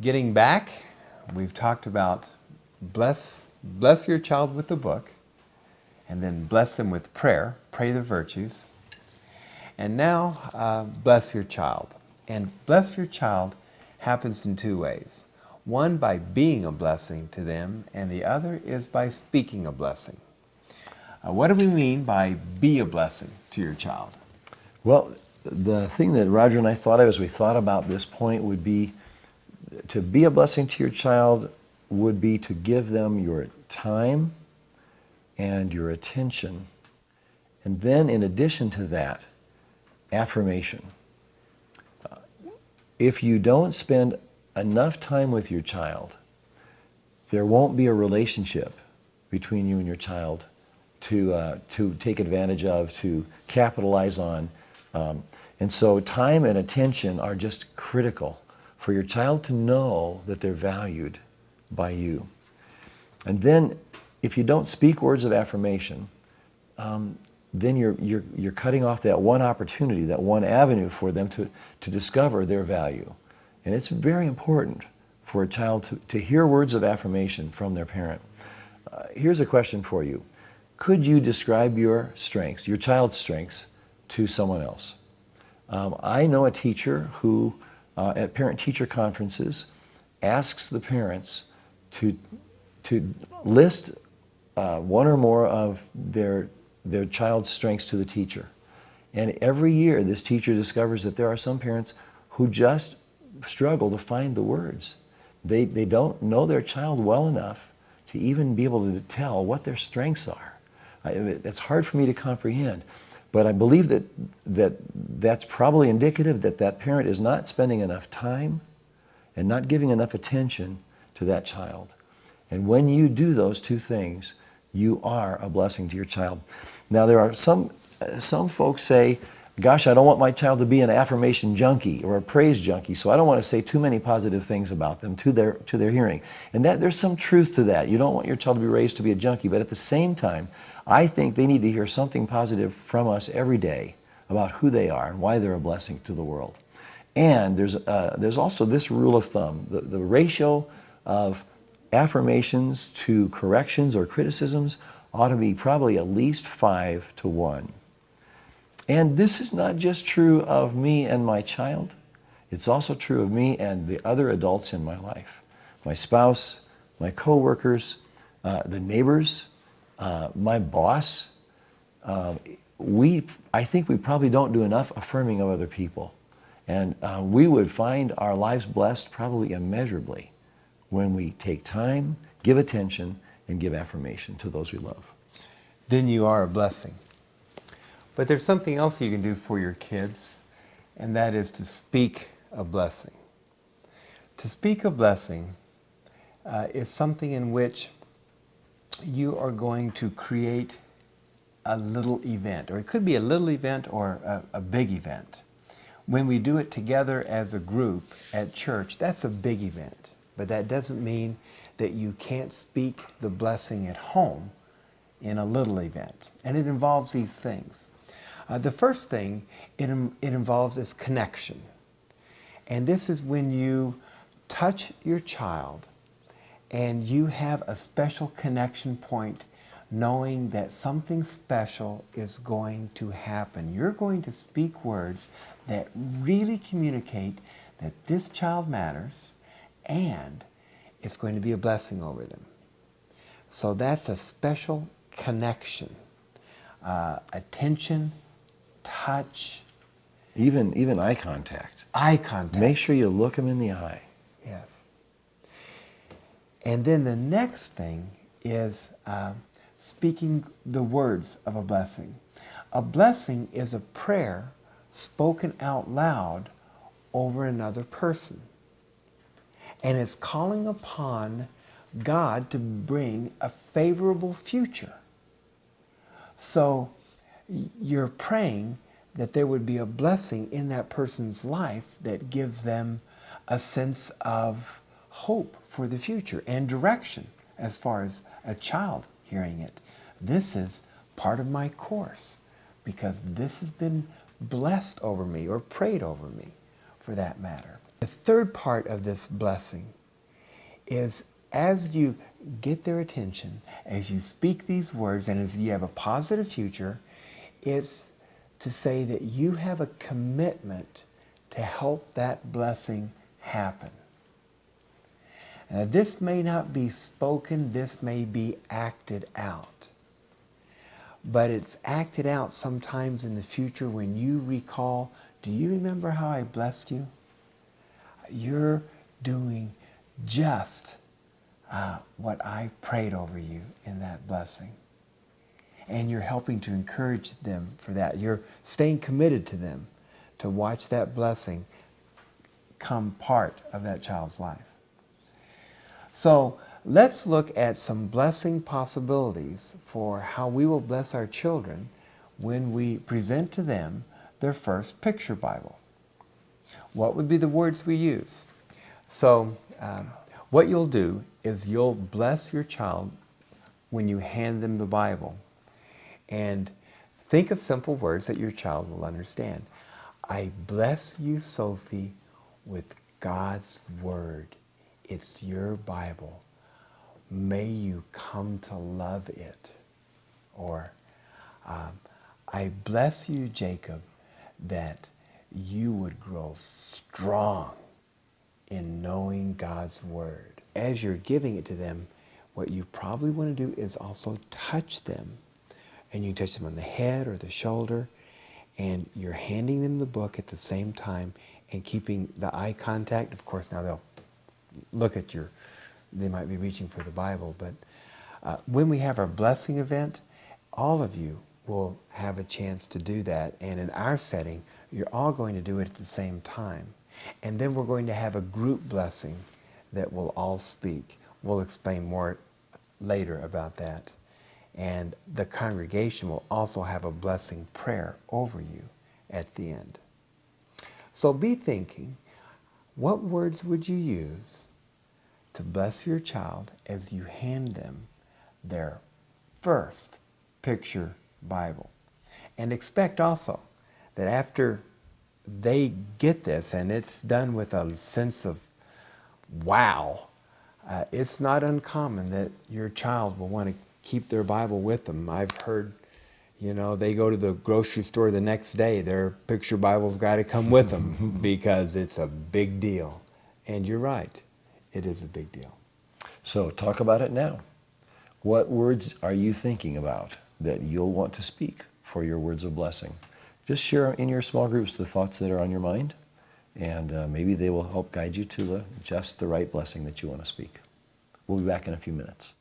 Getting back, we've talked about bless your child with the book, and then bless them with prayer, pray the virtues. And now, bless your child. And bless your child happens in two ways. One, by being a blessing to them, and the other is by speaking a blessing. What do we mean by be a blessing to your child? Well, the thing that Roger and I thought of as we thought about this point would be to be a blessing to your child would be to give them your time and your attention. And then in addition to that, affirmation. If you don't spend enough time with your child, there won't be a relationship between you and your child to take advantage of, to capitalize on. And so time and attention are just critical for your child to know that they're valued by you. And then if you don't speak words of affirmation, then you're cutting off that one opportunity, that one avenue for them to discover their value. And it's very important for a child to hear words of affirmation from their parent. Here's a question for you. Could you describe your strengths, your child's strengths, to someone else? I know a teacher who, at parent-teacher conferences, asks the parents to list one or more of their child's strengths to the teacher. And every year, this teacher discovers that there are some parents who just struggle to find the words. They don't know their child well enough to even be able to tell what their strengths are. It's hard for me to comprehend. But I believe that's probably indicative that that parent is not spending enough time and not giving enough attention to that child. And when you do those two things, you are a blessing to your child. Now there are some folks say, gosh, I don't want my child to be an affirmation junkie or a praise junkie, so I don't want to say too many positive things about them to their hearing. And there's some truth to that. You don't want your child to be raised to be a junkie, but at the same time, I think they need to hear something positive from us every day about who they are and why they're a blessing to the world. And there's also this rule of thumb. The ratio of affirmations to corrections or criticisms ought to be probably at least 5 to 1. And this is not just true of me and my child. It's also true of me and the other adults in my life. My spouse, my coworkers, the neighbors, my boss. I think we probably don't do enough affirming of other people. And we would find our lives blessed probably immeasurably when we take time, give attention, and give affirmation to those we love. Then you are a blessing. But there's something else you can do for your kids, and that is to speak a blessing. To speak a blessing is something in which you are going to create a little event, or it could be a little event or a big event. When we do it together as a group at church, that's a big event. But that doesn't mean that you can't speak the blessing at home in a little event. And it involves these things. The first thing it involves is connection. And this is when you touch your child and you have a special connection point, knowing that something special is going to happen. You're going to speak words that really communicate that this child matters and it's going to be a blessing over them. So that's a special connection. Attention, touch. Even eye contact. Eye contact. Make sure you look them in the eye. Yes. And then the next thing is speaking the words of a blessing. A blessing is a prayer spoken out loud over another person. And it's calling upon God to bring a favorable future. So you're praying that there would be a blessing in that person's life that gives them a sense of hope for the future and direction as far as a child hearing it. This is part of my course because this has been blessed over me or prayed over me for that matter. The third part of this blessing is as you get their attention, as you speak these words, and as you have a positive future, it's to say that you have a commitment to help that blessing happen. Now, this may not be spoken, this may be acted out. But it's acted out sometimes in the future when you recall, do you remember how I blessed you? You're doing just what I prayed over you in that blessing. And you're helping to encourage them for that. You're staying committed to them to watch that blessing come part of that child's life. So let's look at some blessing possibilities for how we will bless our children when we present to them their first picture Bible. What would be the words we use? So what you'll do is you'll bless your child when you hand them the Bible. And think of simple words that your child will understand. I bless you, Sophie, with God's Word. It's your Bible. May you come to love it. Or, I bless you, Jacob, that you would grow strong in knowing God's Word. As you're giving it to them, what you probably want to do is also touch them. And you touch them on the head or the shoulder, and you're handing them the book at the same time and keeping the eye contact. Of course, now they'll look at they might be reaching for the Bible, but when we have our blessing event, all of you will have a chance to do that. And in our setting, you're all going to do it at the same time. And then we're going to have a group blessing that will all speak. We'll explain more later about that. And the congregation will also have a blessing prayer over you at the end. So be thinking, what words would you use to bless your child as you hand them their first picture Bible? And expect also that after they get this, and it's done with a sense of wow, it's not uncommon that your child will want to keep their Bible with them. I've heard, they go to the grocery store the next day, their picture Bible's got to come with them because it's a big deal. And you're right, it is a big deal. So talk about it now. What words are you thinking about that you'll want to speak for your words of blessing? Just share in your small groups the thoughts that are on your mind, and maybe they will help guide you to just the right blessing that you want to speak. We'll be back in a few minutes.